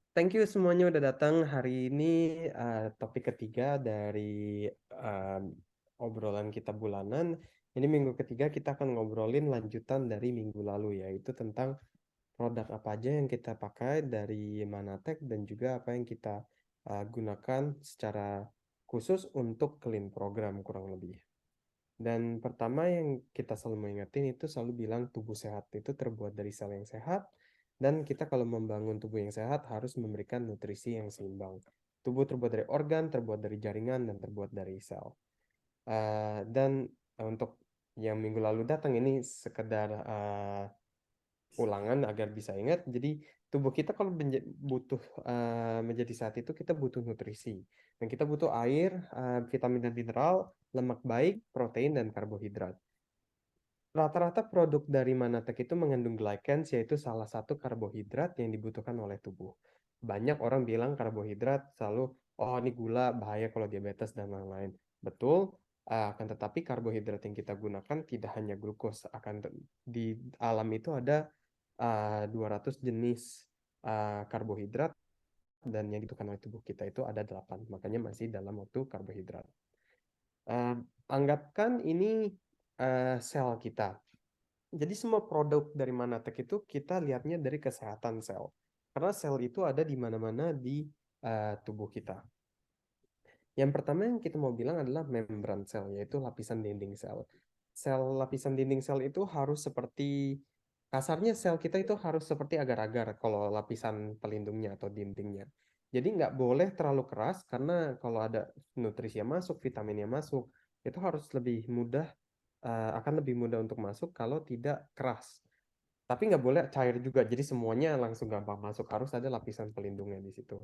Thank you semuanya udah datang hari ini. Topik ketiga dari obrolan kita bulanan. Ini minggu ketiga kita akan ngobrolin lanjutan dari minggu lalu, yaitu tentang produk apa aja yang kita pakai dari Manatek dan juga apa yang kita gunakan secara khusus untuk clean program kurang lebih. Dan pertama yang kita selalu mengingatin itu selalu bilang tubuh sehat itu terbuat dari sel yang sehat, dan kita kalau membangun tubuh yang sehat harus memberikan nutrisi yang seimbang. Tubuh terbuat dari organ, terbuat dari jaringan, dan terbuat dari sel. Dan untuk yang minggu lalu datang ini sekedar ulangan agar bisa ingat. Jadi tubuh kita kalau butuh menjadi sehat itu kita butuh nutrisi. Dan kita butuh air, vitamin dan mineral, lemak baik, protein, dan karbohidrat. Rata-rata produk dari Manatek itu mengandung glycans, yaitu salah satu karbohidrat yang dibutuhkan oleh tubuh. Banyak orang bilang karbohidrat selalu, oh ini gula, bahaya kalau diabetes dan lain-lain. Betul, akan tetapi karbohidrat yang kita gunakan tidak hanya glukos. Di alam itu ada 200 jenis karbohidrat, dan yang dibutuhkan oleh tubuh kita itu ada 8. Makanya masih dalam waktu karbohidrat. Eh, Anggapkan ini sel kita. Jadi semua produk dari Manatek itu kita lihatnya dari kesehatan sel. Karena sel itu ada di mana-mana di tubuh kita. Yang pertama yang kita mau bilang adalah membran sel, yaitu lapisan dinding sel. Lapisan dinding sel itu harus seperti, kasarnya sel kita itu harus seperti agar-agar kalau lapisan pelindungnya atau dindingnya. Jadi nggak boleh terlalu keras, karena kalau ada nutrisi yang masuk, vitamin yang masuk, itu harus lebih mudah, akan lebih mudah untuk masuk kalau tidak keras. Tapi nggak boleh cair juga, jadi semuanya langsung gampang masuk. Harus ada lapisan pelindungnya di situ.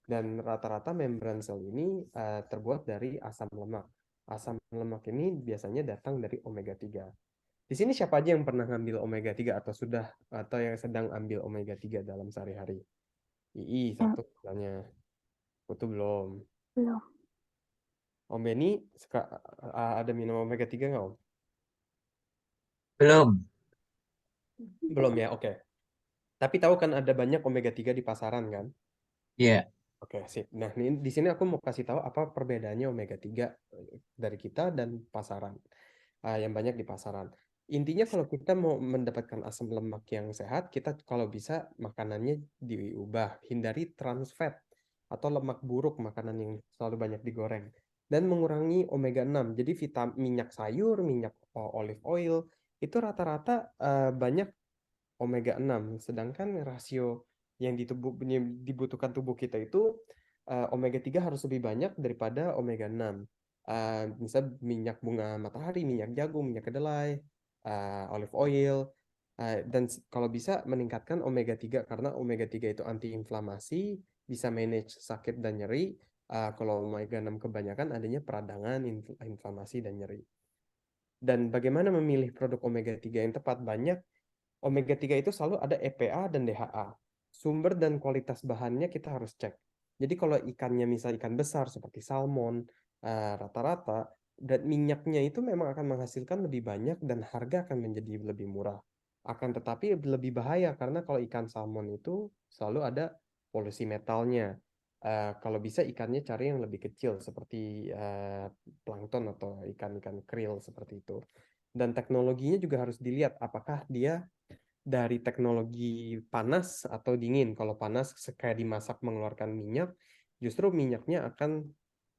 Dan rata-rata membran sel ini terbuat dari asam lemak. Asam lemak ini biasanya datang dari omega 3. Di sini siapa aja yang pernah ngambil omega 3 atau sudah atau yang sedang ambil omega 3 dalam sehari-hari? II Eh, satu misalnya. Itu belum. belum. Om Benny ada minum omega 3 nggak, Om? Belum. Belum ya, oke. Tapi tahu kan ada banyak omega 3 di pasaran kan? Iya. Oke, sip. Nah, ini di sini aku mau kasih tahu apa perbedaannya omega 3 dari kita dan pasaran, yang banyak di pasaran. Intinya kalau kita mau mendapatkan asam lemak yang sehat, kita kalau bisa makanannya diubah, hindari trans fat atau lemak buruk, makanan yang selalu banyak digoreng, dan mengurangi omega 6. Jadi minyak sayur, minyak olive oil itu rata-rata banyak omega 6, sedangkan rasio yang dibutuhkan tubuh kita itu omega 3 harus lebih banyak daripada omega 6. Misal minyak bunga matahari, minyak jagung, minyak kedelai, olive oil, dan kalau bisa meningkatkan omega 3 karena omega 3 itu antiinflamasi, bisa manage sakit dan nyeri. Kalau omega 6 kebanyakan adanya peradangan, inflamasi dan nyeri. Dan bagaimana memilih produk omega 3 yang tepat? Banyak omega 3 itu selalu ada EPA dan DHA. Sumber dan kualitas bahannya kita harus cek. Jadi kalau ikannya misal ikan besar seperti salmon, rata-rata dan minyaknya itu memang akan menghasilkan lebih banyak dan harga akan menjadi lebih murah. Akan tetapi lebih bahaya karena kalau ikan salmon itu selalu ada polusi metalnya. Kalau bisa ikannya cari yang lebih kecil seperti plankton atau ikan-ikan krill seperti itu. Dan teknologinya juga harus dilihat apakah dia dari teknologi panas atau dingin. Kalau panas kayak dimasak mengeluarkan minyak, justru minyaknya akan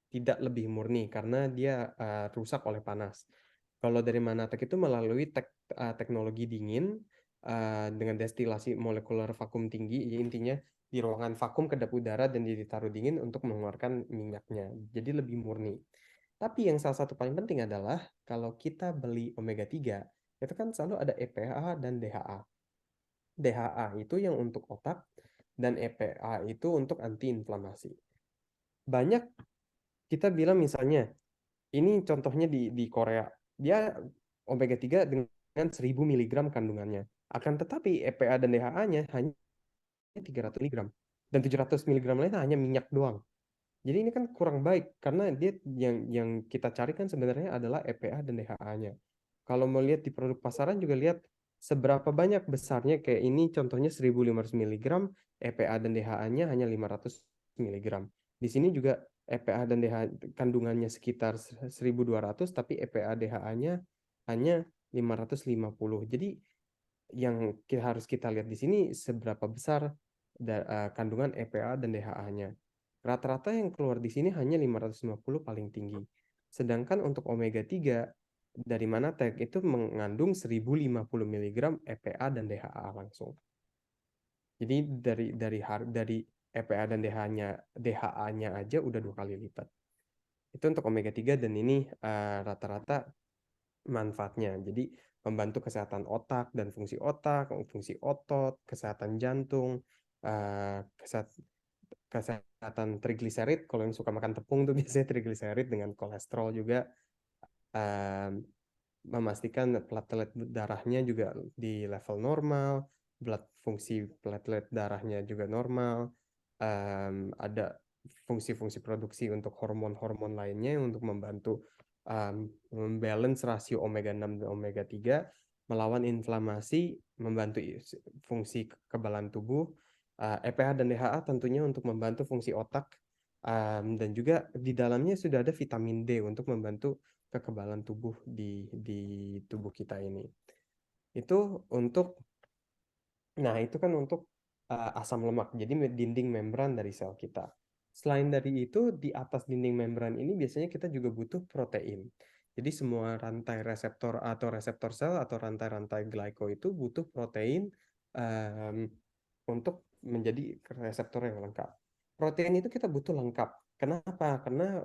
tidak lebih murni karena dia rusak oleh panas. Kalau dari Manatek itu melalui teknologi dingin, dengan destilasi molekuler vakum tinggi, ya intinya di ruangan vakum kedap udara dan ditaruh dingin untuk mengeluarkan minyaknya. Jadi lebih murni. Tapi yang salah satu paling penting adalah kalau kita beli omega 3 itu kan selalu ada EPA dan DHA. DHA itu yang untuk otak dan EPA itu untuk antiinflamasi. Banyak kita bilang misalnya, ini contohnya di Korea, dia omega 3 dengan 1000 miligram kandungannya. Akan tetapi EPA dan DHA-nya hanya 300 miligram. Dan 700 miligram lainnya hanya minyak doang. Jadi ini kan kurang baik karena dia yang kita cari kan sebenarnya adalah EPA dan DHA-nya. Kalau mau lihat di produk pasaran juga lihat seberapa banyak besarnya, kayak ini contohnya 1500 miligram, EPA dan DHA-nya hanya 500 miligram. Di sini juga EPA dan DHA kandungannya sekitar 1200, tapi EPA DHA-nya hanya 550. Jadi yang harus kita lihat di sini seberapa besar kandungan EPA dan DHA-nya. Rata-rata yang keluar di sini hanya 550 paling tinggi. Sedangkan untuk omega 3 dari mana tag itu mengandung 1050 mg EPA dan DHA langsung. Jadi dari EPA dan DHA-nya aja udah 2 kali lipat. Itu untuk omega 3 dan ini rata-rata manfaatnya. Jadi membantu kesehatan otak dan fungsi otak, fungsi otot, kesehatan jantung, kesehatan trigliserid. Kalau yang suka makan tepung tuh biasanya trigliserid dengan kolesterol juga. Memastikan platelet darahnya juga di level normal, fungsi platelet darahnya juga normal, ada fungsi-fungsi produksi untuk hormon-hormon lainnya untuk membantu membalance rasio omega 6 dan omega 3, melawan inflamasi, membantu fungsi kekebalan tubuh, EPH dan DHA tentunya untuk membantu fungsi otak, dan juga di dalamnya sudah ada vitamin D untuk membantu kekebalan tubuh di tubuh kita ini. Itu untuk, nah itu kan untuk asam lemak, jadi dinding membran dari sel kita. Selain dari itu, di atas dinding membran ini biasanya kita juga butuh protein. Jadi semua rantai reseptor atau reseptor sel atau rantai-rantai glyco itu butuh protein um, untuk menjadi reseptor yang lengkap. Protein itu kita butuh lengkap. Kenapa? Karena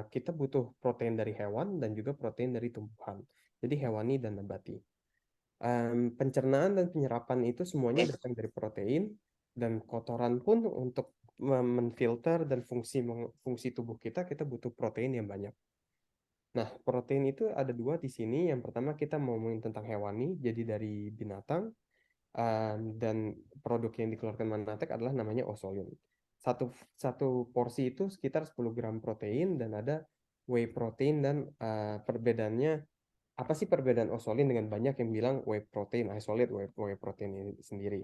kita butuh protein dari hewan dan juga protein dari tumbuhan. Jadi hewani dan nabati. Pencernaan dan penyerapan itu semuanya datang dari protein, dan kotoran pun untuk menfilter dan fungsi tubuh kita butuh protein yang banyak. Nah, protein itu ada dua di sini. Yang pertama kita mau ngomongin tentang hewani, jadi dari binatang. Dan produk yang dikeluarkan Manatek adalah namanya Osolin. Satu satu porsi itu sekitar 10 gram protein, dan ada whey protein. Dan perbedaannya, apa sih perbedaan Osolin dengan banyak yang bilang whey protein isolate, whey protein ini sendiri.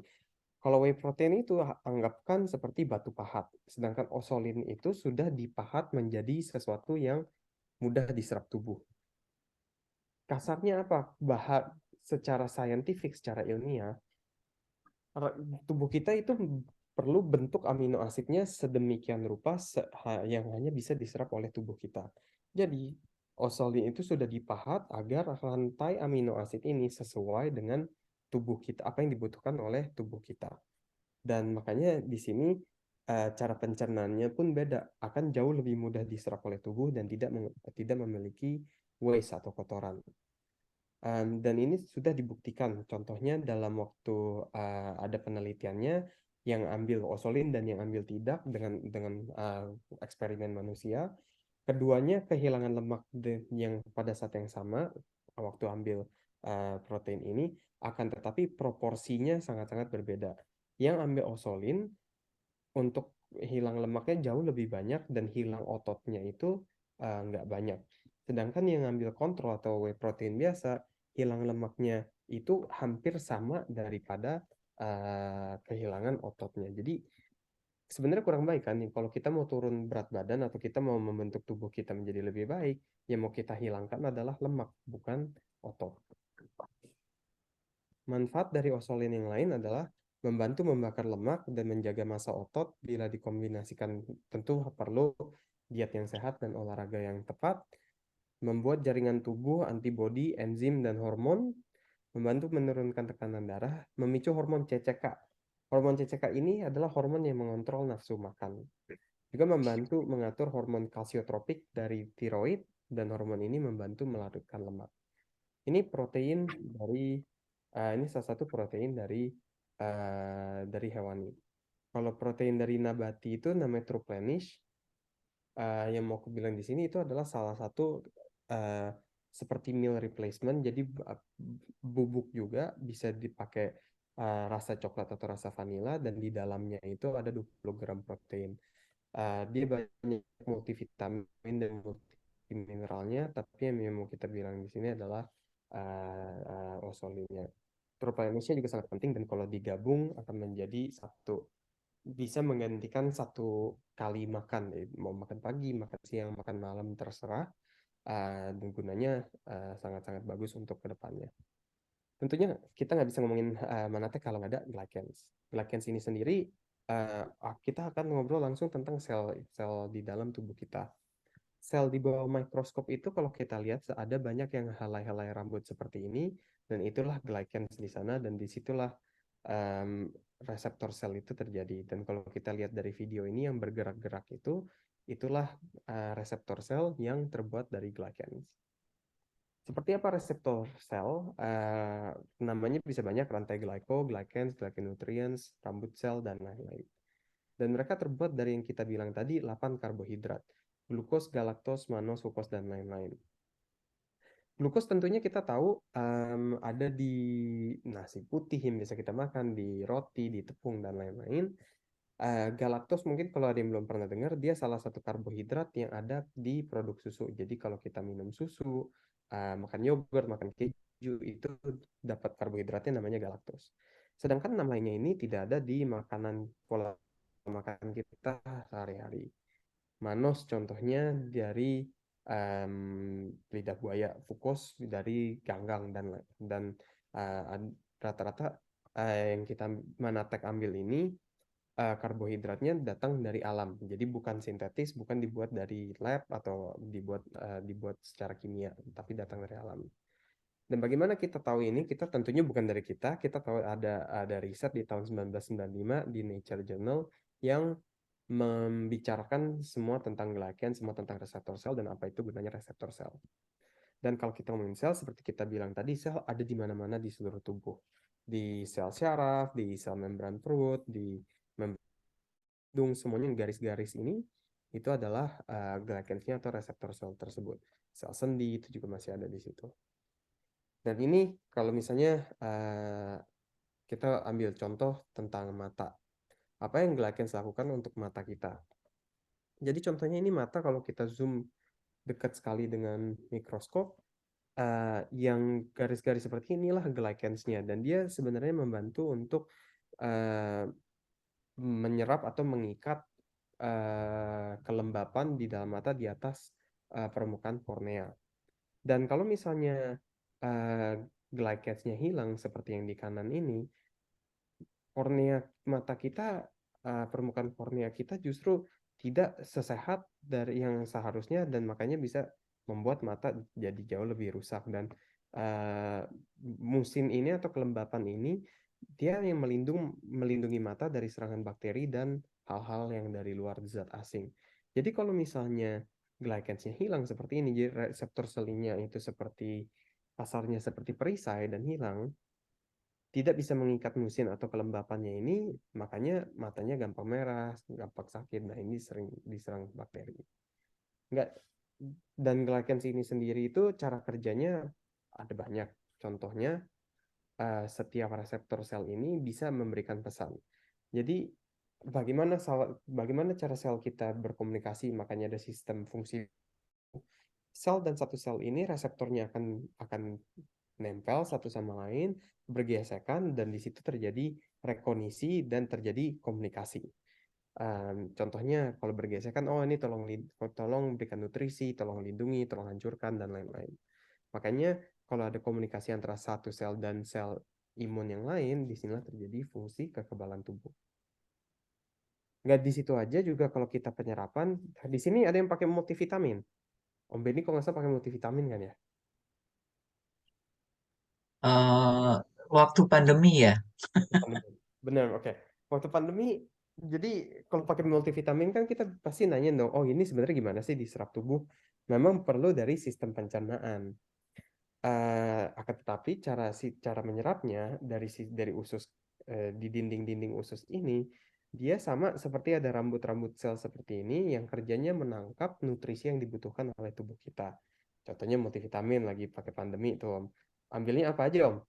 Kalau whey protein itu anggapkan seperti batu pahat, sedangkan Osolin itu sudah dipahat menjadi sesuatu yang mudah diserap tubuh. Kasarnya apa? Secara saintifik, secara ilmiah, tubuh kita itu perlu bentuk amino asidnya sedemikian rupa yang hanya bisa diserap oleh tubuh kita. Jadi, osolin itu sudah dipahat agar rantai amino asid ini sesuai dengan tubuh kita, apa yang dibutuhkan oleh tubuh kita. Dan makanya di sini cara pencernaannya pun beda, akan jauh lebih mudah diserap oleh tubuh dan tidak memiliki waste atau kotoran. Dan ini sudah dibuktikan. Contohnya dalam waktu ada penelitiannya yang ambil osolin dan yang ambil tidak dengan eksperimen manusia. Keduanya kehilangan lemak yang pada saat yang sama waktu ambil protein ini, akan tetapi proporsinya sangat-sangat berbeda. Yang ambil osolin untuk hilang lemaknya jauh lebih banyak, dan hilang ototnya itu nggak banyak. Sedangkan yang ngambil kontrol atau whey protein biasa, hilang lemaknya itu hampir sama daripada kehilangan ototnya. Jadi sebenarnya kurang baik kan nih, kalau kita mau turun berat badan atau kita mau membentuk tubuh kita menjadi lebih baik, yang mau kita hilangkan adalah lemak, bukan otot. Manfaat dari osolin yang lain adalah membantu membakar lemak dan menjaga massa otot bila dikombinasikan. Tentu perlu diet yang sehat dan olahraga yang tepat, membuat jaringan tubuh, antibodi, enzim, dan hormon, membantu menurunkan tekanan darah, memicu hormon CCK. Hormon CCK ini adalah hormon yang mengontrol nafsu makan. Juga membantu mengatur hormon kalsiotropik dari tiroid, dan hormon ini membantu melarutkan lemak. Ini protein ini salah satu protein dari hewani. Kalau protein dari nabati itu namanya Truplenish. Yang mau aku bilang di sini itu adalah salah satu uh, seperti meal replacement. Jadi bubuk juga bisa dipakai rasa coklat atau rasa vanilla, dan di dalamnya itu ada 20 gram protein. Dia banyak multivitamin dan multimineralnya, tapi yang mau kita bilang di sini adalah osolinnya. Terplanusnya juga sangat penting dan kalau digabung akan menjadi satu, bisa menggantikan satu kali makan. Mau makan pagi, makan siang, makan malam terserah. Dan gunanya sangat-sangat bagus untuk kedepannya. Tentunya kita nggak bisa ngomongin Manatek kalau nggak ada glycans. Glycans ini sendiri, kita akan ngobrol langsung tentang sel-sel di dalam tubuh kita. Sel di bawah mikroskop itu kalau kita lihat ada banyak yang helai-helai rambut seperti ini, dan itulah glycans di sana, dan disitulah em, reseptor sel itu terjadi. Dan kalau kita lihat dari video ini yang bergerak-gerak itu, itulah reseptor sel yang terbuat dari glycans. Seperti apa reseptor sel? Namanya bisa banyak, rantai glyco, glycans, glyconutrients, rambut sel, dan lain-lain. Dan mereka terbuat dari yang kita bilang tadi, 8 karbohidrat. Glukos, galaktos, manos, sukros, dan lain-lain. Glukos tentunya kita tahu ada di nasi putih yang biasa kita makan, di roti, di tepung, dan lain-lain. Galaktos mungkin kalau ada yang belum pernah dengar, dia salah satu karbohidrat yang ada di produk susu. Jadi kalau kita minum susu, makan yogurt, makan keju, itu dapat karbohidratnya namanya galaktos. Sedangkan 6 lainnya ini tidak ada di makanan, pola makan kita sehari-hari. Manos contohnya dari lidah buaya, fukos dari ganggang, dan rata-rata yang kita Manatek ambil ini karbohidratnya datang dari alam. Jadi bukan sintetis, bukan dibuat dari lab atau dibuat secara kimia, tapi datang dari alam. Dan bagaimana kita tahu ini? Kita tentunya bukan dari kita. Kita tahu ada riset di tahun 1995 di Nature Journal yang membicarakan semua tentang glycan, semua tentang reseptor sel dan apa itu gunanya reseptor sel. Dan kalau kita ngomongin sel, seperti kita bilang tadi, sel ada di mana-mana di seluruh tubuh. Di sel syaraf, di sel membran perut, di hidung, semuanya garis-garis ini itu adalah glycans-nya atau reseptor sel tersebut. Sel sendi itu juga masih ada di situ. Dan ini kalau misalnya kita ambil contoh tentang mata. Apa yang glycans lakukan untuk mata kita? Jadi contohnya ini mata, kalau kita zoom dekat sekali dengan mikroskop, yang garis-garis seperti inilah glycans-nya. Dan dia sebenarnya membantu untuk uh, menyerap atau mengikat kelembapan di dalam mata di atas permukaan kornea. Dan kalau misalnya uh, glycans-nya hilang seperti yang di kanan ini, kornea mata kita, permukaan kornea kita justru tidak sesehat dari yang seharusnya, dan makanya bisa membuat mata jadi jauh lebih rusak. Dan uh, musim ini atau kelembapan ini dia yang melindungi mata dari serangan bakteri dan hal-hal yang dari luar, zat asing. Jadi kalau misalnya glycans-nya hilang seperti ini, jadi reseptor selinya itu seperti kasarnya seperti perisai dan hilang, tidak bisa mengikat musin atau kelembapannya ini, makanya matanya gampang merah, gampang sakit. Nah, ini sering diserang bakteri. Enggak. Dan glycans ini sendiri itu cara kerjanya ada banyak. Contohnya, setiap reseptor sel ini bisa memberikan pesan. Jadi bagaimana cara sel kita berkomunikasi, makanya ada sistem fungsi sel, dan satu sel ini reseptornya akan nempel satu sama lain, bergesekan, dan di situ terjadi rekognisi dan terjadi komunikasi. Contohnya kalau bergesekan, oh ini tolong berikan nutrisi, tolong lindungi, tolong hancurkan, dan lain-lain. Makanya kalau ada komunikasi antara satu sel dan sel imun yang lain, disinilah terjadi fungsi kekebalan tubuh. Nggak di situ aja, juga kalau kita penyerapan, di sini ada yang pakai multivitamin. Om Benny kok nggak salah pakai multivitamin kan ya? Eh, Waktu pandemi ya. Waktu pandemi. Benar, oke. Waktu pandemi, jadi kalau pakai multivitamin kan kita pasti nanya dong, oh ini sebenarnya gimana sih diserap tubuh? Memang perlu dari sistem pencernaan. Akan tetapi cara menyerapnya dari usus, di dinding-dinding usus ini, dia sama seperti ada rambut-rambut sel seperti ini yang kerjanya menangkap nutrisi yang dibutuhkan oleh tubuh kita. Contohnya multivitamin lagi pakai pandemi itu, Om. Ambilnya apa aja, Om?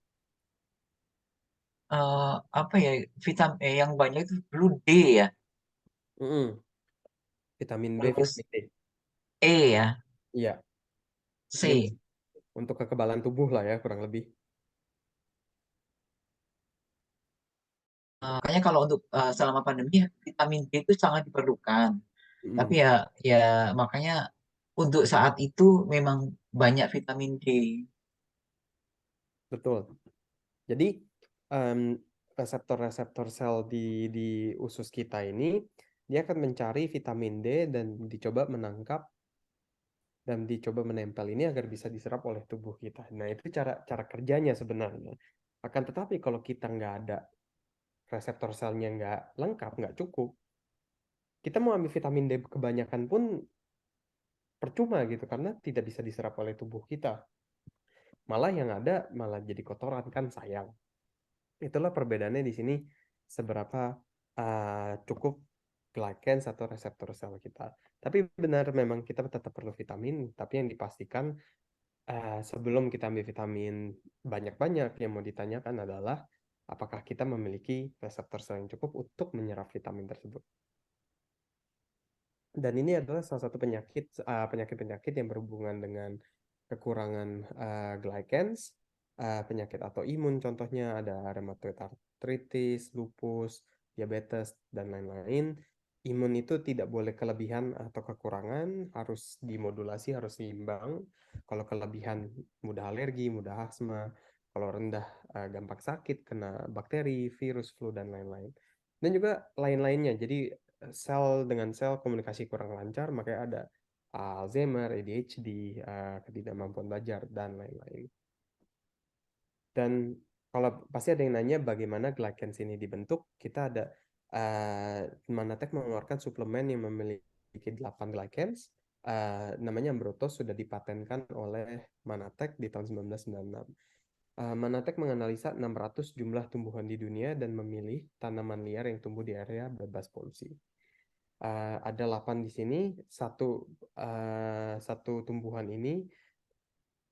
Apa ya, vitamin yang banyak itu dulu D ya, Mm-mm. Vitamin B, terus vitamin D. E ya, Iya, dia C. untuk kekebalan tubuh lah ya kurang lebih. Makanya kalau untuk selama pandemi vitamin D itu sangat diperlukan. Tapi Mm, ya makanya untuk saat itu memang banyak vitamin D. betul. Jadi em, reseptor-reseptor sel di usus kita ini dia akan mencari vitamin D dan menangkap dicoba menempel ini agar bisa diserap oleh tubuh kita. Nah, itu cara cara kerjanya sebenarnya. Akan tetapi kalau kita nggak ada reseptor selnya nggak lengkap, nggak cukup, kita mau ambil vitamin D kebanyakan pun percuma gitu karena tidak bisa diserap oleh tubuh kita. Malah yang ada malah jadi kotoran kan sayang. Itulah perbedaannya di sini seberapa cukup glycans atau reseptor sel kita. Tapi benar memang kita tetap perlu vitamin, tapi yang dipastikan sebelum kita ambil vitamin banyak-banyak yang mau ditanyakan adalah apakah kita memiliki reseptor sel yang cukup untuk menyerap vitamin tersebut. Dan ini adalah salah satu penyakit-penyakit yang berhubungan dengan kekurangan glycans, penyakit autoimun contohnya ada rheumatoid arthritis, lupus, diabetes dan lain-lain. Imun itu tidak boleh kelebihan atau kekurangan, harus dimodulasi, harus seimbang. Kalau kelebihan mudah alergi, mudah asma. Kalau rendah gampang sakit, kena bakteri, virus, flu dan lain-lain. Dan juga lain-lainnya. Jadi sel dengan sel komunikasi kurang lancar, makanya ada Alzheimer, ADHD, ketidakmampuan belajar, dan lain-lain. Dan kalau pasti ada yang nanya bagaimana glycans ini dibentuk, kita ada Manatek mengeluarkan suplemen yang memiliki 8 glycans, namanya Ambrotos, sudah dipatenkan oleh Manatek di tahun 1996. Manatek menganalisa 600 jumlah tumbuhan di dunia dan memilih tanaman liar yang tumbuh di area bebas polusi. Ada 8 di sini, satu tumbuhan ini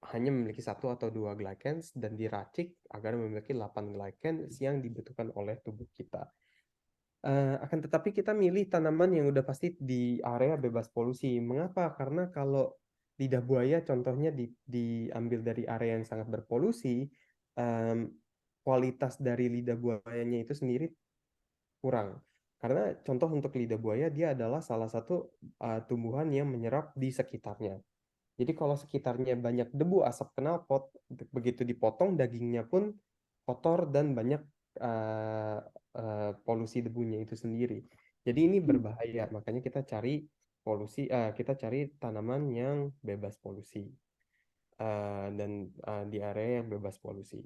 hanya memiliki satu atau dua glycans dan diracik agar memiliki 8 glycans yang dibutuhkan oleh tubuh kita. Akan tetapi kita milih tanaman yang udah pasti di area bebas polusi. Mengapa? Karena kalau lidah buaya contohnya diambil dari area yang sangat berpolusi, um, kualitas dari lidah buayanya itu sendiri kurang. Karena contoh untuk lidah buaya dia adalah salah satu tumbuhan yang menyerap di sekitarnya. Jadi kalau sekitarnya banyak debu asap knalpot, begitu dipotong dagingnya pun kotor dan banyak uh, polusi debunya itu sendiri. Jadi ini berbahaya. Makanya kita cari tanaman yang bebas polusi dan di area yang bebas polusi.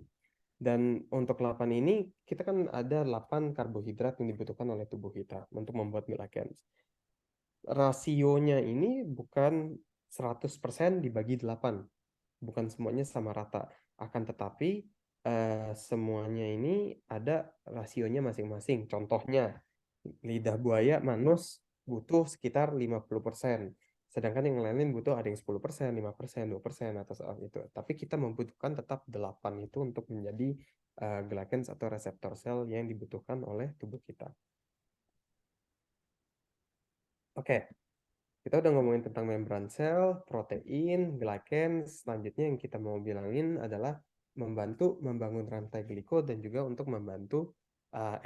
Dan untuk 8 ini kita kan ada 8 karbohidrat yang dibutuhkan oleh tubuh kita untuk membuat glycans. Rasionya ini bukan 100% dibagi 8, bukan semuanya sama rata. Akan tetapi semuanya ini ada rasionya masing-masing. Contohnya, lidah buaya manus butuh sekitar 50%. Sedangkan yang lain butuh ada yang 10%, 5%, 2%, atau soal itu. Tapi kita membutuhkan tetap 8 itu untuk menjadi glycans atau reseptor sel yang dibutuhkan oleh tubuh kita. Oke, kita udah ngomongin tentang membran sel, protein, glycan. Selanjutnya yang kita mau bilangin adalah membantu membangun rantai gliko dan juga untuk membantu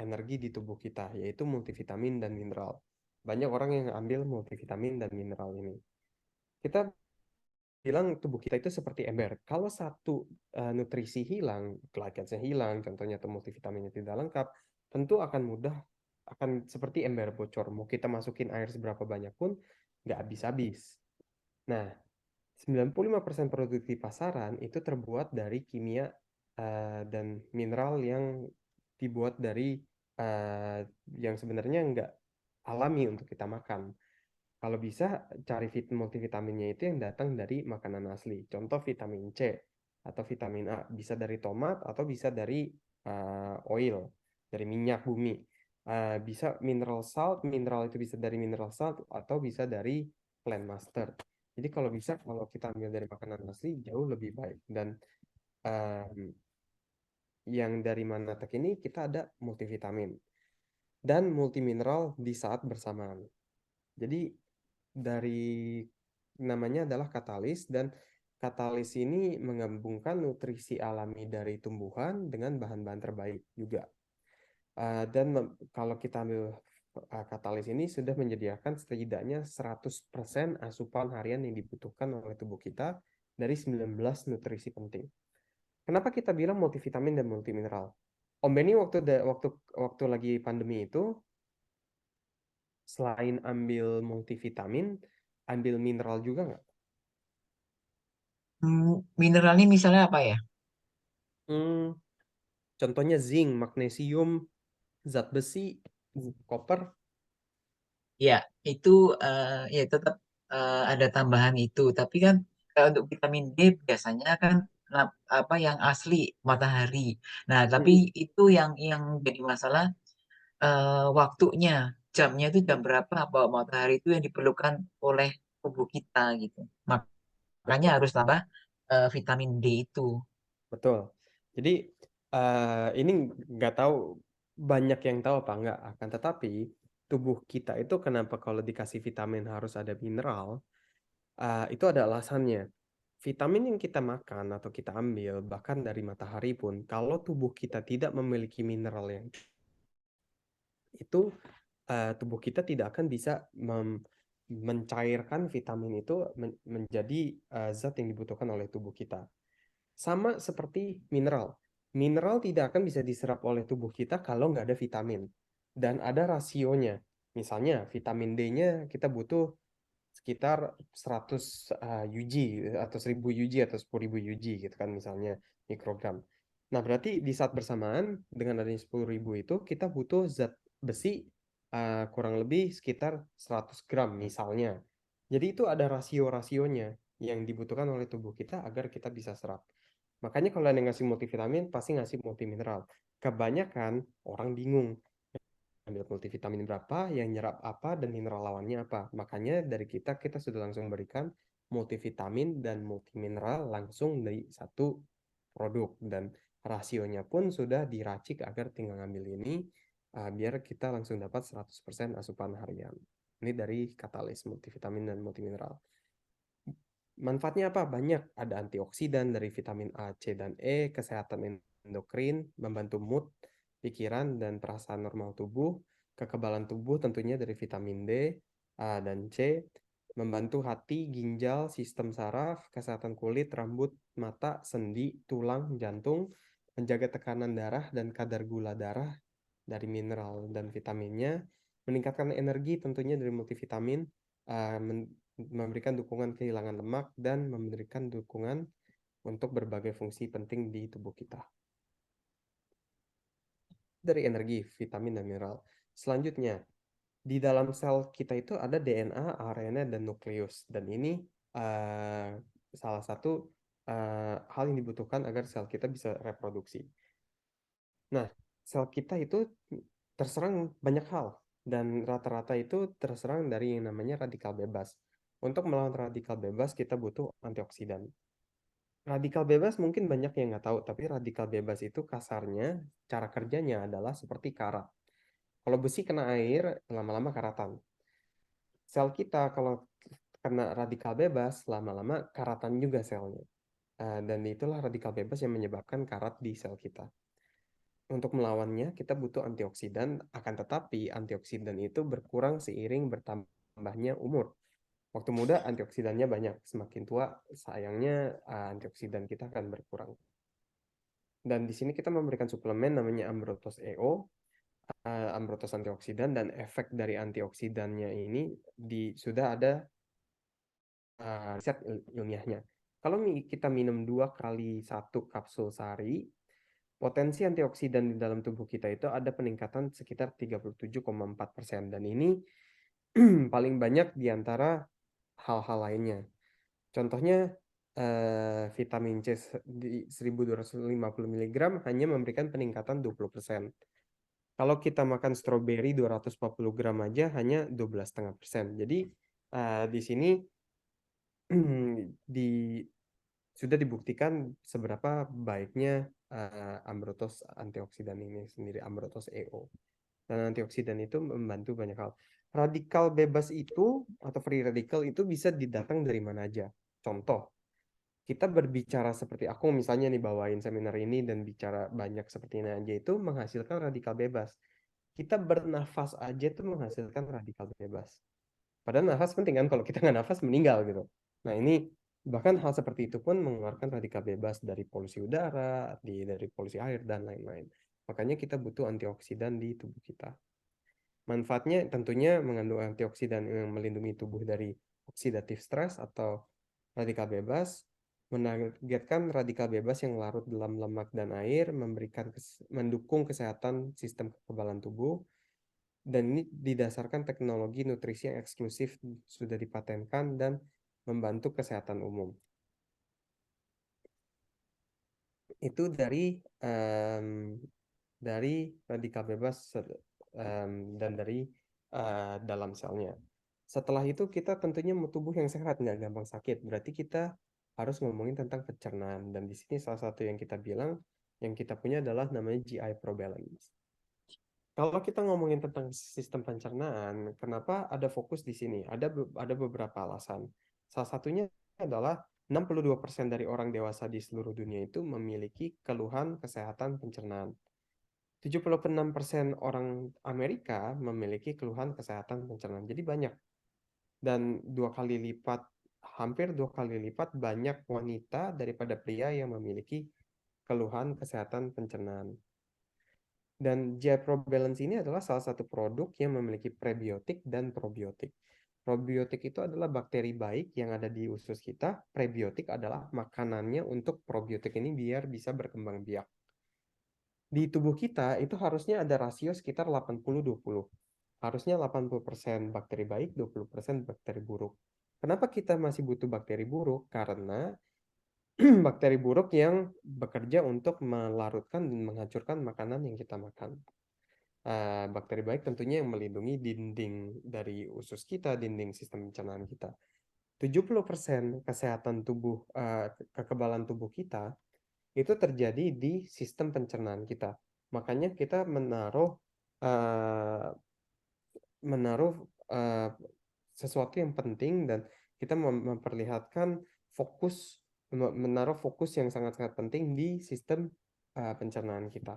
energi di tubuh kita, yaitu multivitamin dan mineral. Banyak orang yang ambil multivitamin dan mineral ini. Kita bilang tubuh kita itu seperti ember. Kalau satu nutrisi hilang, glycansnya hilang, contohnya atau multivitaminnya tidak lengkap, tentu akan mudah akan seperti ember bocor. Mau kita masukin air seberapa banyak pun nggak habis-habis. Nah, 95% produk di pasaran itu terbuat dari kimia dan mineral yang dibuat dari uh, yang sebenarnya nggak alami untuk kita makan. Kalau bisa cari multivitaminnya itu yang datang dari makanan asli. Contoh vitamin C atau vitamin A bisa dari tomat atau bisa dari oil, dari minyak bumi. Bisa mineral salt, mineral itu bisa dari mineral salt atau bisa dari plant master. Jadi kalau bisa kalau kita ambil dari makanan asli jauh lebih baik. Dan um, yang dari Manatek ini kita ada multivitamin dan multimineral di saat bersamaan. Jadi dari namanya adalah katalis dan katalis ini menggabungkan nutrisi alami dari tumbuhan dengan bahan-bahan terbaik juga. Dan kalau kita ambil katalis ini sudah menyediakan setidaknya 100% asupan harian yang dibutuhkan oleh tubuh kita dari 19 nutrisi penting. Kenapa kita bilang multivitamin dan multimineral? Om Benny waktu waktu lagi pandemi itu, selain ambil multivitamin, ambil mineral juga nggak? Mineral ini misalnya apa ya? Hmm, contohnya zinc, magnesium, zat besi, koper. Ya, itu ya tetap ada tambahan itu. Tapi kan untuk vitamin D biasanya kan apa yang asli matahari. Nah, tapi Mm-mm. itu yang jadi masalah waktunya, jamnya itu jam berapa bahwa matahari itu yang diperlukan oleh tubuh kita gitu. Makanya Betul. harus tambah vitamin D itu. Betul. Jadi ini nggak tahu banyak yang tahu apa nggak. Akan tetapi tubuh kita itu kenapa kalau dikasih vitamin harus ada mineral, itu ada alasannya. Vitamin yang kita makan atau kita ambil bahkan dari matahari pun, kalau tubuh kita tidak memiliki mineral yang itu, tubuh kita tidak akan bisa mencairkan vitamin itu menjadi zat yang dibutuhkan oleh tubuh kita. Sama seperti mineral. Mineral tidak akan bisa diserap oleh tubuh kita kalau nggak ada vitamin. Dan ada rasionya. Misalnya vitamin D-nya kita butuh sekitar 100 UG atau 1000 UG atau 10.000 UG gitu kan misalnya mikrogram. Nah, berarti di saat bersamaan dengan adanya 10.000 itu kita butuh zat besi kurang lebih sekitar 100 gram misalnya. Jadi itu ada rasio-rasionya yang dibutuhkan oleh tubuh kita agar kita bisa serap. Makanya kalau ada yang ngasih multivitamin pasti ngasih multimineral. Kebanyakan orang bingung ambil multivitamin berapa, yang nyerap apa, dan mineral lawannya apa. Makanya dari kita sudah langsung berikan multivitamin dan multimineral langsung dari satu produk. Dan rasionya pun sudah diracik agar tinggal ngambil ini, biar kita langsung dapat 100% asupan harian. Ini dari katalis multivitamin dan multimineral. Manfaatnya apa? Banyak. Ada antioksidan dari vitamin A, C, dan E, kesehatan endokrin, membantu mood, pikiran, dan perasaan normal tubuh, kekebalan tubuh tentunya dari vitamin D, A, dan C, membantu hati, ginjal, sistem saraf, kesehatan kulit, rambut, mata, sendi, tulang, jantung, menjaga tekanan darah dan kadar gula darah dari mineral dan vitaminnya, meningkatkan energi tentunya dari multivitamin, uh, memberikan dukungan kehilangan lemak, dan memberikan dukungan untuk berbagai fungsi penting di tubuh kita. Dari energi, vitamin, dan mineral. Selanjutnya, di dalam sel kita itu ada DNA, RNA, dan nukleus. Dan ini uh, salah satu hal yang dibutuhkan agar sel kita bisa reproduksi. Nah, sel kita itu terserang banyak hal. Dan rata-rata itu terserang dari yang namanya radikal bebas. Untuk melawan radikal bebas, kita butuh antioksidan. Radikal bebas mungkin banyak yang nggak tahu, tapi radikal bebas itu kasarnya, cara kerjanya adalah seperti karat. Kalau besi kena air, lama-lama karatan. Sel kita kalau kena radikal bebas, lama-lama karatan juga selnya. Dan itulah radikal bebas yang menyebabkan karat di sel kita. Untuk melawannya, kita butuh antioksidan, akan tetapi antioksidan itu berkurang seiring bertambahnya umur. Waktu muda antioksidannya banyak, semakin tua sayangnya antioksidan kita akan berkurang. Dan di sini kita memberikan suplemen namanya Ambrotos EO, Ambrotos antioksidan, dan efek dari antioksidannya ini sudah ada riset ilmiahnya. Kalau kita minum 2 kali 1 kapsul sehari, potensi antioksidan di dalam tubuh kita itu ada peningkatan sekitar 37,4%. Dan ini paling banyak di antara hal-hal lainnya. Contohnya vitamin C di 1250 mg hanya memberikan peningkatan 20%. Kalau kita makan stroberi 240 gram aja hanya 12,5%. Jadi di sini di sudah dibuktikan seberapa baiknya Ambrotos antioksidan ini sendiri, Ambrotos EO. Dan antioksidan itu membantu banyak hal. Radikal bebas itu atau free radical itu bisa didatang dari mana aja. Contoh, kita berbicara seperti aku misalnya nih bawain seminar ini dan bicara banyak seperti ini aja itu menghasilkan radikal bebas. Kita bernafas aja itu menghasilkan radikal bebas. Padahal nafas penting kan, kalau kita nggak nafas meninggal gitu. Nah ini bahkan hal seperti itu pun mengeluarkan radikal bebas dari polusi udara, dari polusi air dan lain-lain. Makanya kita butuh antioksidan di tubuh kita. Manfaatnya tentunya mengandung antioksidan yang melindungi tubuh dari oksidatif stres atau radikal bebas, menargetkan radikal bebas yang larut dalam lemak dan air, mendukung kesehatan sistem kekebalan tubuh, dan ini didasarkan teknologi nutrisi yang eksklusif sudah dipatenkan dan membantu kesehatan umum. Itu dari radikal bebas dan dari dalam selnya. Setelah itu kita tentunya mau tubuh yang sehat, nggak gampang sakit. Berarti kita harus ngomongin tentang pencernaan. Dan di sini salah satu yang kita bilang, yang kita punya adalah namanya GI Probalance. Kalau kita ngomongin tentang sistem pencernaan, kenapa ada fokus di sini? Ada beberapa alasan. Salah satunya adalah 62% dari orang dewasa di seluruh dunia itu memiliki keluhan kesehatan pencernaan. 76% orang Amerika memiliki keluhan kesehatan pencernaan. Jadi banyak. Dan hampir dua kali lipat banyak wanita daripada pria yang memiliki keluhan kesehatan pencernaan. Dan J-Probalance ini adalah salah satu produk yang memiliki prebiotik dan probiotik. Probiotik itu adalah bakteri baik yang ada di usus kita. Prebiotik adalah makanannya untuk probiotik ini biar bisa berkembang biak. Di tubuh kita itu harusnya ada rasio sekitar 80-20. Harusnya 80% bakteri baik, 20% bakteri buruk. Kenapa kita masih butuh bakteri buruk? Karena bakteri buruk yang bekerja untuk melarutkan dan menghancurkan makanan yang kita makan. Bakteri baik tentunya yang melindungi dinding dari usus kita, dinding sistem pencernaan kita. 70% kesehatan tubuh, kekebalan tubuh kita itu terjadi di sistem pencernaan kita. Makanya kita uh, menaruh uh, sesuatu yang penting dan kita memperlihatkan menaruh fokus yang sangat-sangat penting di sistem pencernaan kita.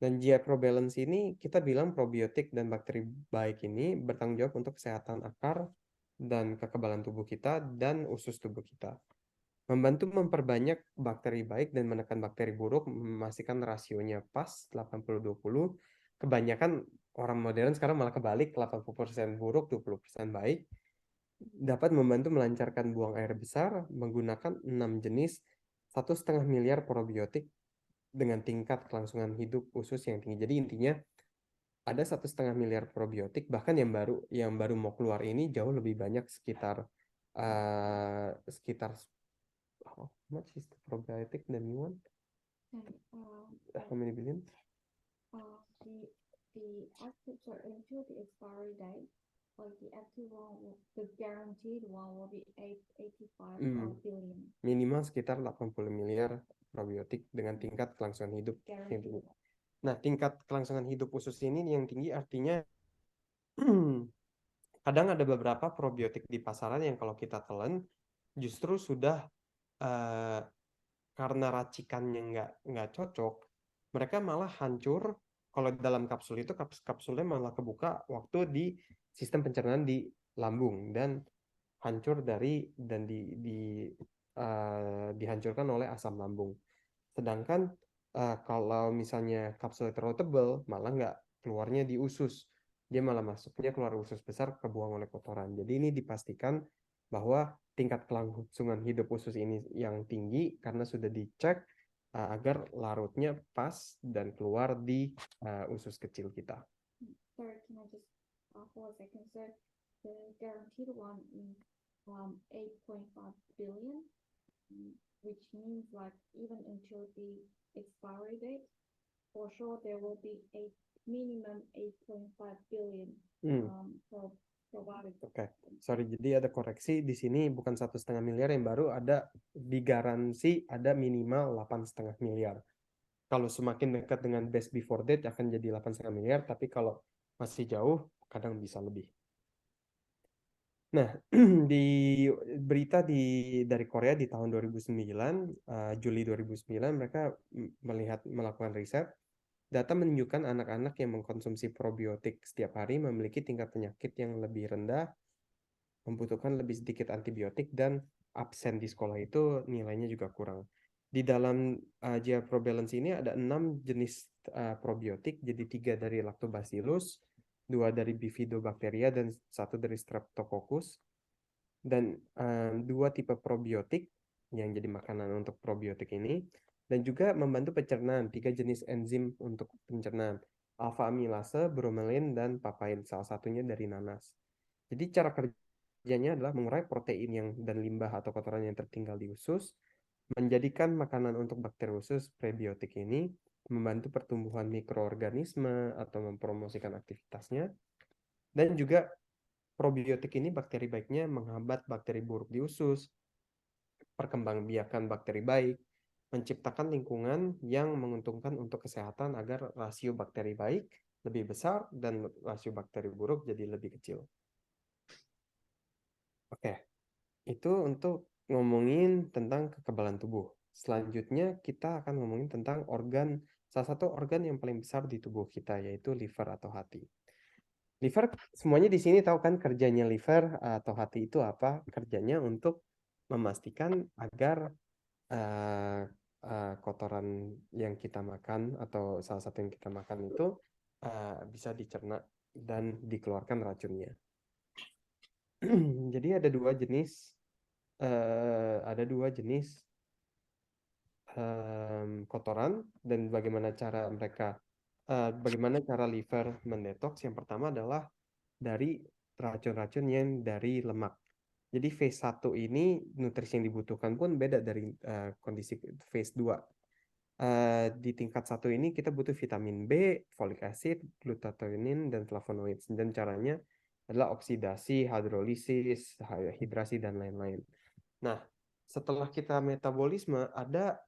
Dan GI Probalance ini kita bilang probiotik dan bakteri baik ini bertanggung jawab untuk kesehatan akar dan kekebalan tubuh kita dan usus tubuh kita. Membantu memperbanyak bakteri baik dan menekan bakteri buruk, memastikan rasionya pas 80-20. Kebanyakan orang modern sekarang malah kebalik, 80% buruk, 20% baik. Dapat membantu melancarkan buang air besar menggunakan 6 jenis 1,5 miliar probiotik dengan tingkat kelangsungan hidup khusus yang tinggi. Jadi intinya ada 1,5 miliar probiotik, bahkan yang baru mau keluar ini jauh lebih banyak, sekitar how much is the probiotic the new one? And How many billion? the active until the expiry date, like the active one, the guaranteed one will be 85 billion. Minimal sekitar 80 miliar probiotik dengan tingkat kelangsungan hidup yang tinggi. Nah, tingkat kelangsungan hidup khusus ini yang tinggi artinya kadang ada beberapa probiotik di pasaran yang kalau kita telan justru sudah karena racikannya nggak cocok, mereka malah hancur. Kalau dalam kapsul itu kapsulnya malah kebuka waktu di sistem pencernaan di lambung dan hancur dihancurkan oleh asam lambung. Sedangkan kalau misalnya kapsul terlalu tebal, malah nggak keluarnya di usus, dia malah masuknya keluar usus besar, kebuang oleh kotoran. Jadi ini dipastikan bahwa tingkat kelangsungan hidup usus ini yang tinggi karena sudah dicek agar larutnya pas dan keluar di usus kecil kita. Sorry, can I just for a second, sir? The guaranteed one is 8.5 billion, which means like even until the expiry date, for sure there will be minimum 8.5 billion for probiotic. Oke, sorry, jadi ada koreksi di sini, bukan 1,5 miliar yang baru, ada digaransi ada minimal 8,5 miliar. Kalau semakin dekat dengan best before date akan jadi 8,5 miliar, tapi kalau masih jauh kadang bisa lebih. Nah, di berita dari Korea di tahun 2009, Juli 2009 mereka melakukan riset. Data menunjukkan anak-anak yang mengkonsumsi probiotik setiap hari memiliki tingkat penyakit yang lebih rendah, membutuhkan lebih sedikit antibiotik, dan absen di sekolah itu nilainya juga kurang. Di dalam GR Probalance ini ada 6 jenis probiotik, jadi 3 dari Lactobacillus, 2 dari Bifidobacteria, dan 1 dari Streptococcus. Dan 2 tipe probiotik yang jadi makanan untuk probiotik ini, dan juga membantu pencernaan 3 jenis enzim untuk pencernaan, alfa amilase, bromelain, dan papain, salah satunya dari nanas. Jadi cara kerjanya adalah mengurai protein dan limbah atau kotoran yang tertinggal di usus, menjadikan makanan untuk bakteri usus. Prebiotik ini membantu pertumbuhan mikroorganisme atau mempromosikan aktivitasnya, dan juga probiotik ini bakteri baiknya menghambat bakteri buruk di usus, perkembangbiakan bakteri baik, menciptakan lingkungan yang menguntungkan untuk kesehatan agar rasio bakteri baik lebih besar dan rasio bakteri buruk jadi lebih kecil. Oke, itu untuk ngomongin tentang kekebalan tubuh. Selanjutnya kita akan ngomongin tentang salah satu organ yang paling besar di tubuh kita, yaitu liver atau hati. Liver, semuanya di sini tahu kan kerjanya liver atau hati itu apa? Kerjanya untuk memastikan agar kotoran yang kita makan atau salah satu yang kita makan itu bisa dicerna dan dikeluarkan racunnya. Jadi ada dua jenis kotoran, dan bagaimana cara liver mendetoks. Yang pertama adalah dari racun-racun yang dari lemak. Jadi phase 1 ini nutrisi yang dibutuhkan pun beda dari kondisi phase 2. Di tingkat 1 ini kita butuh vitamin B, folic acid, glutathione, dan flavonoid. Dan caranya adalah oksidasi, hidrolisis, hidrasi, dan lain-lain. Nah, setelah kita metabolisme, ada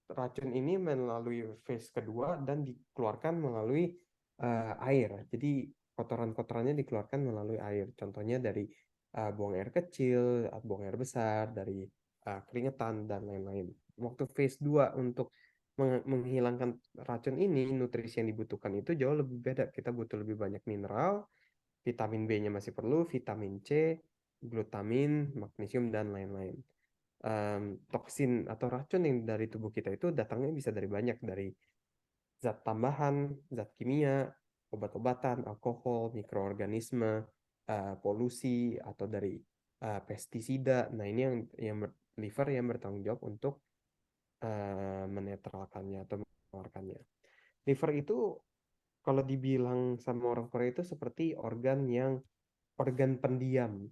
racun ini melalui phase kedua dan dikeluarkan melalui air. Jadi kotoran-kotorannya dikeluarkan melalui air. Contohnya dari buang air kecil, buang air besar, dari keringetan, dan lain-lain. Waktu phase 2 untuk menghilangkan racun ini, nutrisi yang dibutuhkan itu jauh lebih beda. Kita butuh lebih banyak mineral, vitamin B-nya masih perlu, vitamin C, glutamin, magnesium, dan lain-lain. Toksin atau racun yang dari tubuh kita itu datangnya bisa dari banyak, dari zat tambahan, zat kimia, obat-obatan, alkohol, mikroorganisme, polusi, atau dari pestisida. Nah, ini yang liver yang bertanggung jawab untuk menetralkannya atau mengeluarkannya. Liver itu kalau dibilang sama orang Korea itu seperti organ pendiam.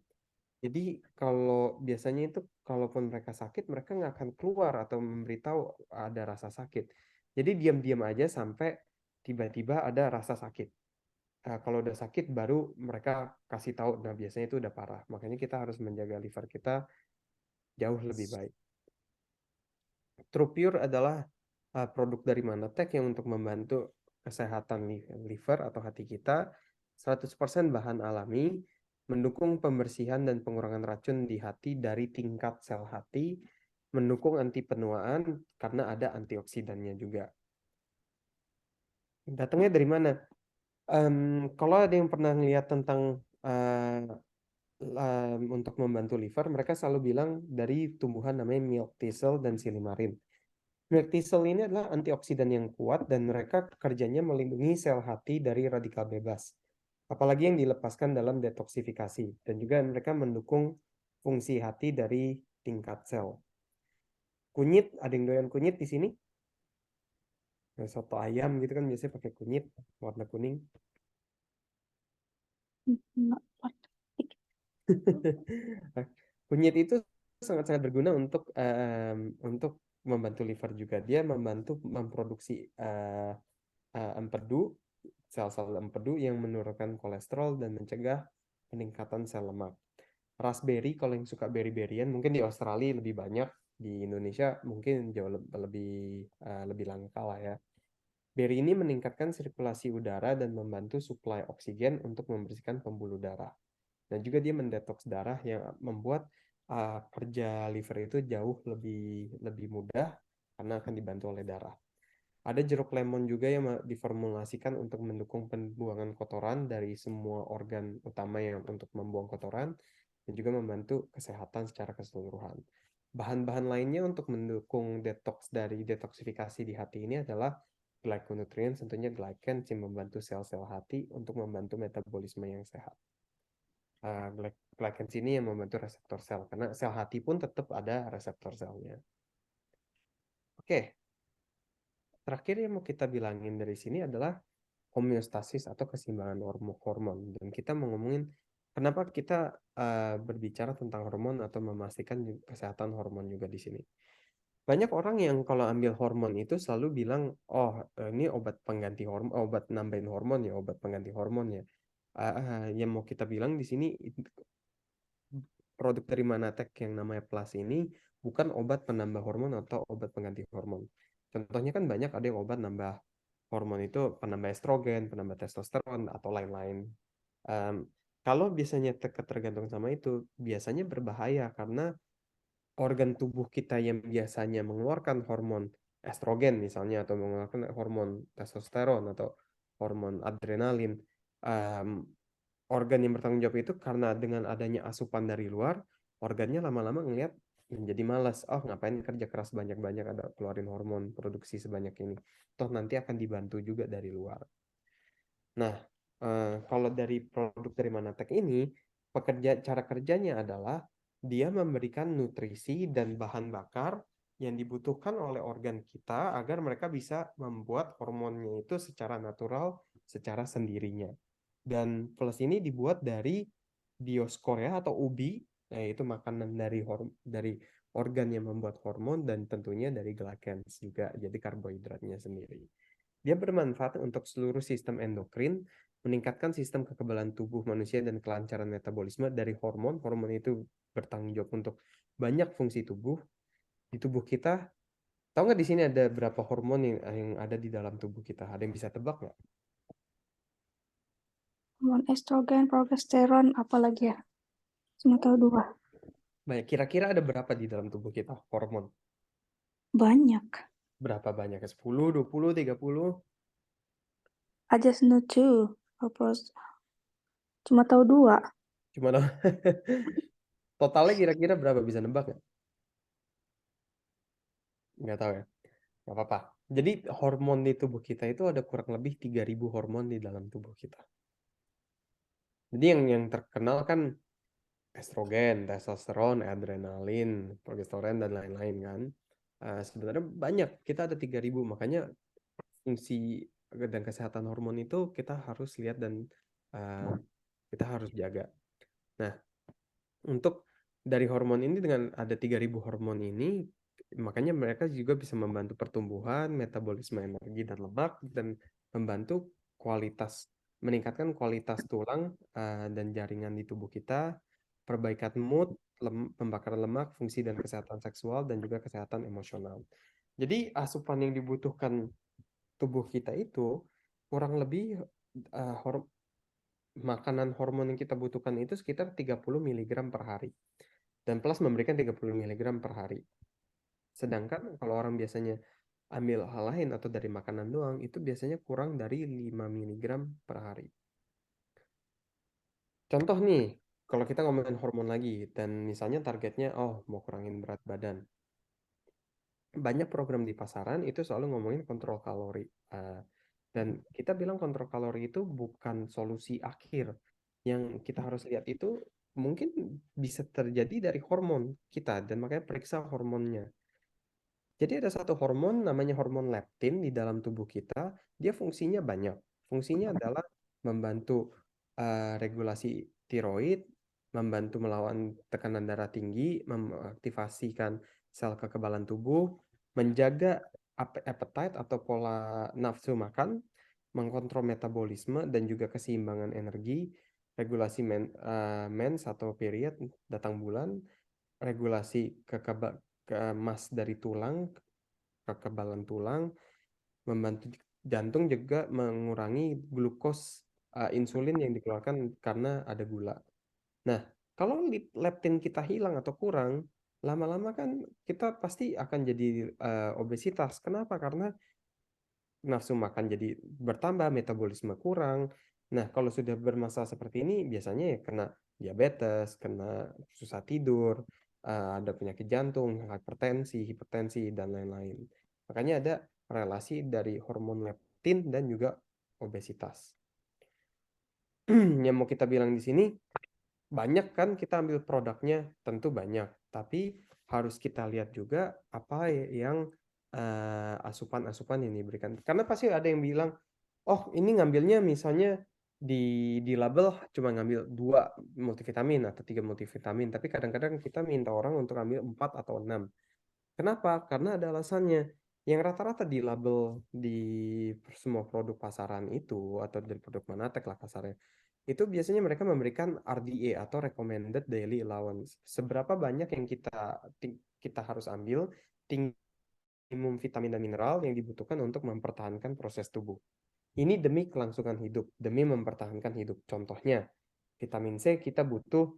Jadi kalau biasanya itu kalaupun mereka sakit, mereka nggak akan keluar atau memberitahu ada rasa sakit. Jadi diam-diam aja sampai tiba-tiba ada rasa sakit. Kalau udah sakit baru mereka kasih tahu. Nah, biasanya itu udah parah. Makanya kita harus menjaga liver kita jauh lebih baik. TruPure adalah produk dari Manatech yang untuk membantu kesehatan liver atau hati kita. 100% bahan alami, mendukung pembersihan dan pengurangan racun di hati dari tingkat sel hati, mendukung anti penuaan karena ada antioksidannya juga. Datangnya dari mana? Kalau ada yang pernah lihat tentang untuk membantu liver, mereka selalu bilang dari tumbuhan namanya milk thistle dan silimarin. Milk thistle ini adalah antioksidan yang kuat dan mereka kerjanya melindungi sel hati dari radikal bebas, apalagi yang dilepaskan dalam detoksifikasi, dan juga mereka mendukung fungsi hati dari tingkat sel. Kunyit, ada yang doyan kunyit di sini? Soto ayam gitu kan biasanya pakai kunyit warna kuning. Kunyit itu sangat-sangat berguna untuk membantu liver juga. Dia membantu memproduksi empedu, sel-sel empedu yang menurunkan kolesterol dan mencegah peningkatan sel lemak. Raspberry, kalau yang suka berry-berryan, mungkin di Australia lebih banyak, di Indonesia mungkin jauh lebih langka lah ya. Berry ini meningkatkan sirkulasi udara dan membantu suplai oksigen untuk membersihkan pembuluh darah. Dan juga dia mendetoks darah yang membuat kerja liver itu jauh lebih mudah karena akan dibantu oleh darah. Ada jeruk lemon juga yang diformulasikan untuk mendukung pembuangan kotoran dari semua organ utama yang untuk membuang kotoran dan juga membantu kesehatan secara keseluruhan. Bahan-bahan lainnya untuk mendukung detoks dari detoksifikasi di hati ini adalah glyconutrien, tentunya glycan yang membantu sel-sel hati untuk membantu metabolisme yang sehat. Glycan ini yang membantu reseptor sel, karena sel hati pun tetap ada reseptor selnya. Oke, terakhir yang mau kita bilangin dari sini adalah homeostasis atau keseimbangan hormon. Dan kita mau ngomongin kenapa kita berbicara tentang hormon atau memastikan kesehatan hormon juga di sini. Banyak orang yang kalau ambil hormon itu selalu bilang, oh ini obat pengganti hormon, obat nambahin hormon ya, obat pengganti hormon ya. Yang mau kita bilang di sini produk dari Manatek yang namanya Plus ini bukan obat penambah hormon atau obat pengganti hormon. Contohnya kan banyak ada yang obat nambah hormon itu penambah estrogen, penambah testosteron atau lain-lain. Um, Kalau biasanya tergantung sama itu, biasanya berbahaya karena organ tubuh kita yang biasanya mengeluarkan hormon estrogen misalnya atau mengeluarkan hormon testosteron atau hormon adrenalin, um, organ yang bertanggung jawab itu karena dengan adanya asupan dari luar, organnya lama-lama ngelihat menjadi malas. Oh, ngapain kerja keras banyak-banyak ada keluarin hormon produksi sebanyak ini. Toh nanti akan dibantu juga dari luar. Nah, kalau dari produk dari Manatek ini, cara kerjanya adalah dia memberikan nutrisi dan bahan bakar yang dibutuhkan oleh organ kita agar mereka bisa membuat hormonnya itu secara natural, secara sendirinya. Dan plus ini dibuat dari Dioscorea atau ubi, yaitu makanan dari organ yang membuat hormon dan tentunya dari glycans juga, jadi karbohidratnya sendiri. Dia bermanfaat untuk seluruh sistem endokrin, meningkatkan sistem kekebalan tubuh manusia dan kelancaran metabolisme dari hormon. Hormon itu bertanggung jawab untuk banyak fungsi tubuh di tubuh kita. Tahu nggak di sini ada berapa hormon yang ada di dalam tubuh kita? Ada yang bisa tebak nggak? Hormon estrogen, progesteron, apalagi ya? Cuma tahu 2. Banyak. Kira-kira ada berapa di dalam tubuh kita hormon? Banyak. Berapa banyak? 10, 20, 30? I just know 2. Cuma tahu 2. Cuma totalnya kira-kira berapa, bisa nebak nggak? Nggak tahu ya. Nggak apa-apa. Jadi hormon di tubuh kita itu ada kurang lebih 3.000 hormon di dalam tubuh kita. Jadi yang terkenal kan estrogen, testosteron, adrenalin, progesteron dan lain-lain kan. Sebenarnya banyak. Kita ada 3.000, makanya fungsi dan kesehatan hormon itu kita harus lihat dan kita harus jaga. Nah, untuk dari hormon ini, dengan ada 3.000 hormon ini, makanya mereka juga bisa membantu pertumbuhan, metabolisme energi dan lemak, dan membantu meningkatkan kualitas tulang dan jaringan di tubuh kita, perbaikan mood, pembakaran lemak, fungsi dan kesehatan seksual, dan juga kesehatan emosional. Jadi asupan yang dibutuhkan tubuh kita itu kurang lebih makanan hormon yang kita butuhkan itu sekitar 30 mg per hari. Dan plus memberikan 30 mg per hari. Sedangkan kalau orang biasanya ambil hal lain atau dari makanan doang, itu biasanya kurang dari 5 mg per hari. Contoh nih, kalau kita ngomongin hormon lagi, dan misalnya targetnya, oh mau kurangin berat badan. Banyak program di pasaran itu selalu ngomongin kontrol kalori. Dan kita bilang kontrol kalori itu bukan solusi akhir. Yang kita harus lihat itu mungkin bisa terjadi dari hormon kita, dan makanya periksa hormonnya. Jadi ada satu hormon namanya hormon leptin di dalam tubuh kita. Dia fungsinya banyak. Fungsinya adalah membantu regulasi tiroid, membantu melawan tekanan darah tinggi, mengaktifasikan sel kekebalan tubuh, menjaga appetite atau pola nafsu makan, mengkontrol metabolisme dan juga keseimbangan energi, regulasi mens atau period, datang bulan, regulasi kemas dari tulang, kekebalan tulang, membantu jantung, juga mengurangi glukos insulin yang dikeluarkan karena ada gula. Nah, kalau leptin kita hilang atau kurang, lama-lama kan kita pasti akan jadi obesitas. Kenapa? Karena nafsu makan jadi bertambah, metabolisme kurang. Nah, kalau sudah bermasalah seperti ini, biasanya ya kena diabetes, kena susah tidur, ada penyakit jantung, hipertensi, dan lain-lain. Makanya ada relasi dari hormon leptin dan juga obesitas. Yang mau kita bilang di sini, banyak kan kita ambil produknya, tentu banyak. Tapi harus kita lihat juga apa yang asupan-asupan yang diberikan. Karena pasti ada yang bilang, oh ini ngambilnya misalnya di label cuma ngambil 2 multivitamin atau 3 multivitamin. Tapi kadang-kadang kita minta orang untuk ambil 4 atau 6. Kenapa? Karena ada alasannya. Yang rata-rata di label di semua produk pasaran itu, atau dari produk Manatek lah kasarnya, itu biasanya mereka memberikan RDA atau Recommended Daily Allowance. Seberapa banyak yang kita harus ambil, tinggi minimum vitamin dan mineral yang dibutuhkan untuk mempertahankan proses tubuh. Ini demi kelangsungan hidup, demi mempertahankan hidup. Contohnya, vitamin C kita butuh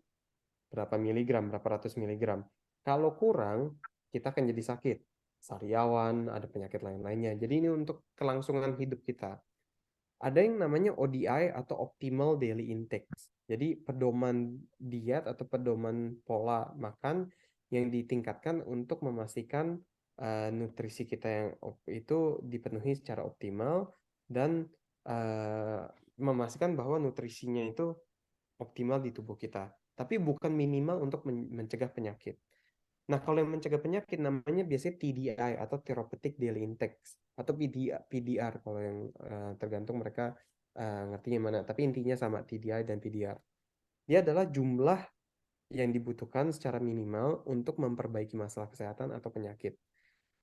berapa miligram, berapa ratus miligram. Kalau kurang, kita akan jadi sakit. Sariawan, ada penyakit lain-lainnya. Jadi ini untuk kelangsungan hidup kita. Ada yang namanya ODI atau Optimal Daily Intake. Jadi pedoman diet atau pedoman pola makan yang ditingkatkan untuk memastikan nutrisi kita yang itu dipenuhi secara optimal dan memastikan bahwa nutrisinya itu optimal di tubuh kita. Tapi bukan minimal untuk mencegah penyakit. Nah, kalau yang mencegah penyakit namanya biasanya TDI atau Therapeutic Daily Intake atau PDR kalau yang tergantung mereka ngertinya mana. Tapi intinya sama TDI dan PDR. Dia adalah jumlah yang dibutuhkan secara minimal untuk memperbaiki masalah kesehatan atau penyakit.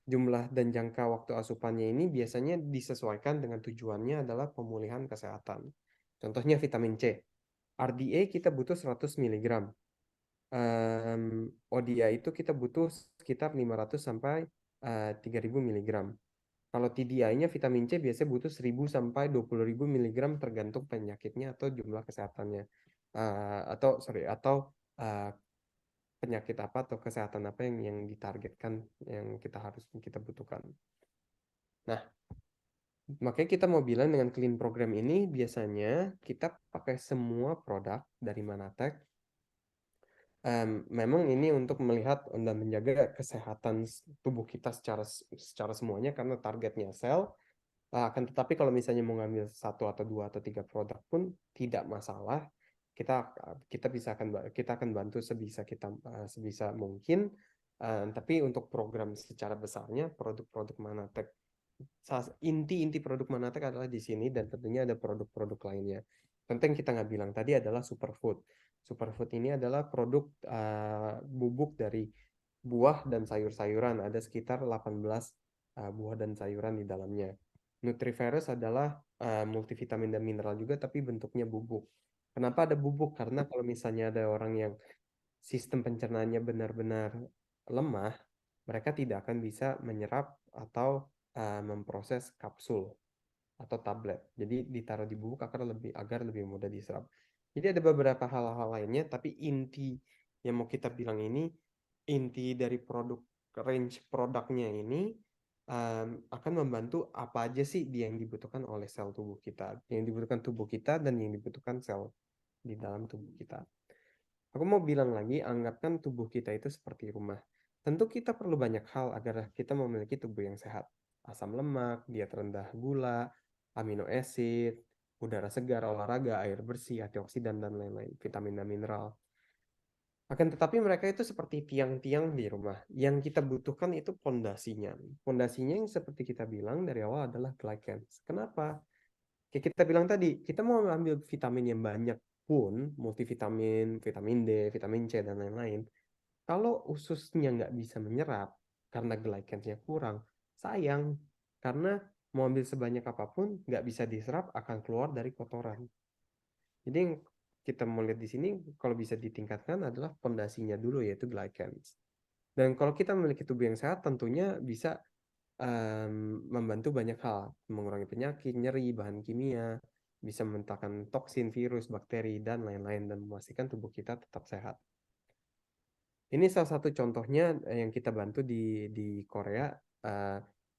Jumlah dan jangka waktu asupannya ini biasanya disesuaikan dengan tujuannya adalah pemulihan kesehatan. Contohnya vitamin C. RDA kita butuh 100 mg. ODI itu kita butuh sekitar 500 sampai 3000 mg. Kalau TDI-nya vitamin C biasanya butuh 1000 sampai 20.000 mg tergantung penyakitnya atau jumlah kesehatannya. Atau penyakit apa atau kesehatan apa yang ditargetkan yang kita butuhkan. Nah, makanya kita mau bilang dengan Clean Program ini biasanya kita pakai semua produk dari Manatek. Memang ini untuk melihat dan menjaga kesehatan tubuh kita secara semuanya karena targetnya sel. Akan tetapi kalau misalnya mau ngambil 1 atau 2 atau 3 produk pun tidak masalah. Kita akan bantu sebisa mungkin. Tapi untuk program secara besarnya produk-produk Manatek, inti produk Manatek adalah di sini dan tentunya ada produk-produk lainnya. Contoh yang kita nggak bilang tadi adalah superfood. Superfood ini adalah produk bubuk dari buah dan sayur-sayuran. Ada sekitar 18 buah dan sayuran di dalamnya. Nutriferous adalah multivitamin dan mineral juga, tapi bentuknya bubuk. Kenapa ada bubuk? Karena kalau misalnya ada orang yang sistem pencernaannya benar-benar lemah, mereka tidak akan bisa menyerap atau memproses kapsul atau tablet. Jadi ditaruh di bubuk agar lebih mudah diserap. Jadi ada beberapa hal-hal lainnya, tapi inti yang mau kita bilang ini, inti dari range produknya ini akan membantu apa aja sih yang dibutuhkan oleh sel tubuh kita, yang dibutuhkan tubuh kita dan yang dibutuhkan sel di dalam tubuh kita. Aku mau bilang lagi, anggapkan tubuh kita itu seperti rumah. Tentu kita perlu banyak hal agar kita memiliki tubuh yang sehat. Asam lemak, diet rendah gula, amino acid, udara segar, olahraga, air bersih, antioksidan, dan lain-lain, vitamin dan mineral. Akan tetapi mereka itu seperti tiang-tiang di rumah. Yang kita butuhkan itu pondasinya. Pondasinya yang seperti kita bilang dari awal adalah glycans. Kenapa? Kayak kita bilang tadi, kita mau ambil vitamin yang banyak pun, multivitamin, vitamin D, vitamin C, dan lain-lain. Kalau ususnya nggak bisa menyerap karena glycansnya kurang, sayang. Karena mau ambil sebanyak apapun, nggak bisa diserap, akan keluar dari kotoran. Jadi yang kita mau lihat di sini, kalau bisa ditingkatkan adalah pondasinya dulu, yaitu glycans. Dan kalau kita memiliki tubuh yang sehat, tentunya bisa membantu banyak hal, mengurangi penyakit, nyeri, bahan kimia, bisa mementakan toksin, virus, bakteri, dan lain-lain, dan memastikan tubuh kita tetap sehat. Ini salah satu contohnya yang kita bantu di Korea.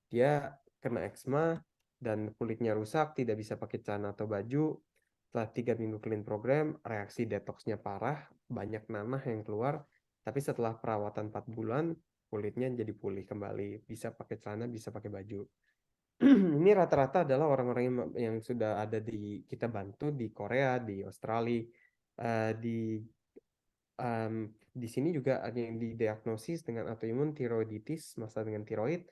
Dia kena eksema dan kulitnya rusak, tidak bisa pakai celana atau baju. Setelah 3 minggu clean program, reaksi detoxnya parah, banyak nanah yang keluar. Tapi setelah perawatan 4 bulan, kulitnya jadi pulih kembali, bisa pakai celana, bisa pakai baju. Ini rata-rata adalah orang-orang yang sudah ada kita bantu di Korea, di Australia, di sini juga ada yang didiagnosis dengan autoimun tiroiditis, masalah dengan tiroid,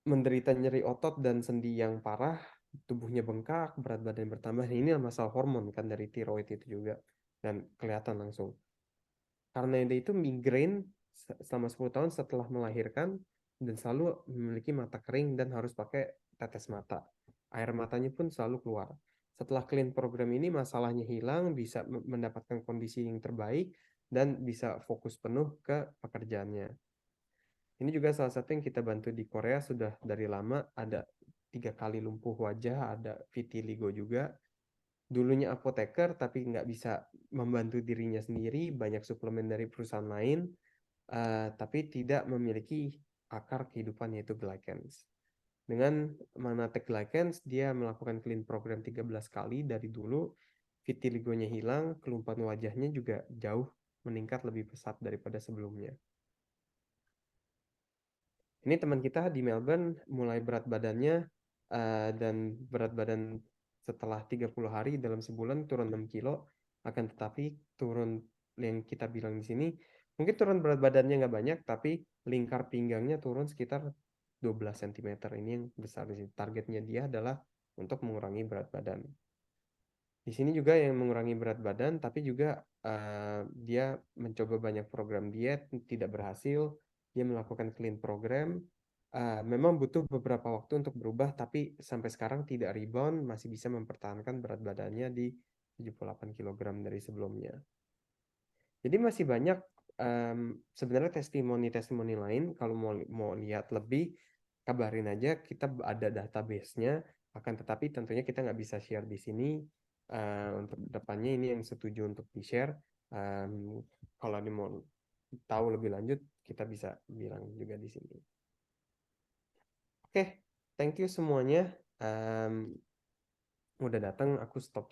menderita nyeri otot dan sendi yang parah, tubuhnya bengkak, berat badan bertambah. Ini masalah hormon kan dari tiroid itu juga, dan kelihatan langsung. Karena dia itu migrain selama 10 tahun setelah melahirkan, dan selalu memiliki mata kering dan harus pakai tetes mata. Air matanya pun selalu keluar. Setelah clean program ini masalahnya hilang, bisa mendapatkan kondisi yang terbaik, dan bisa fokus penuh ke pekerjaannya. Ini juga salah satu yang kita bantu di Korea sudah dari lama. Ada 3 kali lumpuh wajah, ada vitiligo juga. Dulunya apoteker tapi nggak bisa membantu dirinya sendiri, banyak suplemen dari perusahaan lain, tapi tidak memiliki akar kehidupan yaitu glycans. Dengan Manatek Glycans, dia melakukan clean program 13 kali dari dulu, vitiligonya hilang, kelumpahan wajahnya juga jauh meningkat lebih pesat daripada sebelumnya. Ini teman kita di Melbourne, mulai berat badannya dan berat badan setelah 30 hari dalam sebulan turun 6 kilo, akan tetapi turun yang kita bilang di sini, mungkin turun berat badannya nggak banyak, tapi lingkar pinggangnya turun sekitar 12 cm. Ini yang besar di sini. Targetnya dia adalah untuk mengurangi berat badan. Di sini juga yang mengurangi berat badan, tapi juga dia mencoba banyak program diet, tidak berhasil. Dia melakukan clean program. Memang butuh beberapa waktu untuk berubah, tapi sampai sekarang tidak rebound, masih bisa mempertahankan berat badannya di 78 kg dari sebelumnya. Jadi masih banyak sebenarnya testimoni-testimoni lain. Kalau mau lihat lebih, kabarin aja, kita ada database-nya. Akan tetapi tentunya kita nggak bisa share di sini. Untuk depannya ini yang setuju untuk di-share. Kalau ini mau tahu lebih lanjut, kita bisa bilang juga di sini. Oke, thank you semuanya. Udah datang, aku stop